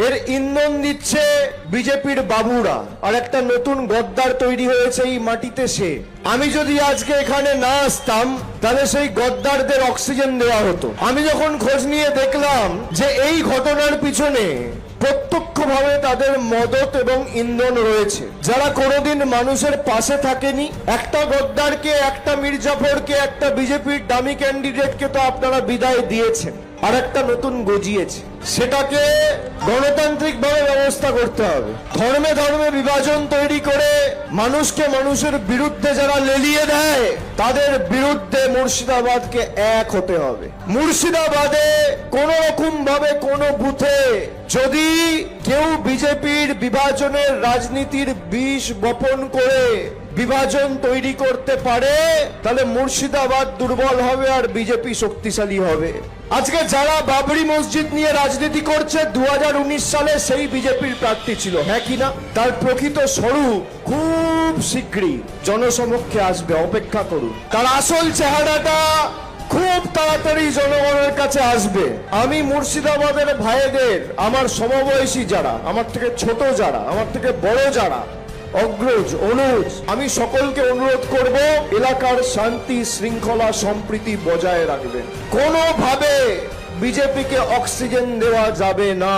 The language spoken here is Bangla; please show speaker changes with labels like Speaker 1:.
Speaker 1: এর ইন্ধন দিচ্ছে বিজেপির বাবুরা, আর একটা নতুন গদ্দার তৈরি হয়েছে এই মাটিতে সে। আমি যদি আজকে এখানে না আসতাম তাহলে সেই গদ্দারদের অক্সিজেন দেওয়া হতো। আমি যখন খোঁজ নিয়ে দেখলাম যে এই ঘটনার পিছনে প্রত্যক্ষভাবে তাদের মদত এবং ইন্ধন রয়েছে, যারা কোনোদিন মানুষের পাশে থাকেনি। একটা গদ্দারকে, একটা মির্জাফরকে, একটা বিজেপির দামি ক্যান্ডিডেটকে তো আপনারা বিদায় দিয়েছেন, আর একটা নতুন গজিয়েছে। সেটাকে গণতান্ত্রিক ভাবে ব্যবস্থা করতে হবে। ধর্মে ধর্মে বিভাজন তৈরি করে মানুষকে মানুষের বিরুদ্ধে যারা লেলিয়ে দেয় তাদের বিরুদ্ধে মুর্শিদাবাদকে এক হতে হবে। মুর্শিদাবাদে কোন রকম ভাবে কোন বুথে যদি কেউ বিজেপির বিভাজনের রাজনীতির বিষ বপন করে বিভাজন তৈরি করতে পারে তাহলে মুর্শিদাবাদ দুর্বল হবে আর বিজেপি শক্তিশালী হবে। আজকে যারা বাবরি মসজিদ নিয়ে রাজনীতি করছে 2019 সালে সেই বিজেপির প্রার্থী ছিল, হ্যাঁ কিনা? তার প্রকৃত স্বরূপ খুব শীঘ্রই জনসমক্ষে আসবে, অপেক্ষা করুন। তার আসল চেহারাটা খুব তাড়াতাড়ি জনগণের কাছে আসবে। আমি মুর্শিদাবাদের ভাইদের, আমার সমবয়সী যারা, আমার থেকে ছোট যারা, আমার থেকে বড় যারা, অগ্রজ, অনুজ, আমি সকলকে অনুরোধ করব এলাকার শান্তি শৃঙ্খলা সম্প্রীতি বজায় রাখবেন। কোনোভাবে বিজেপিকে অক্সিজেন দেওয়া যাবে না।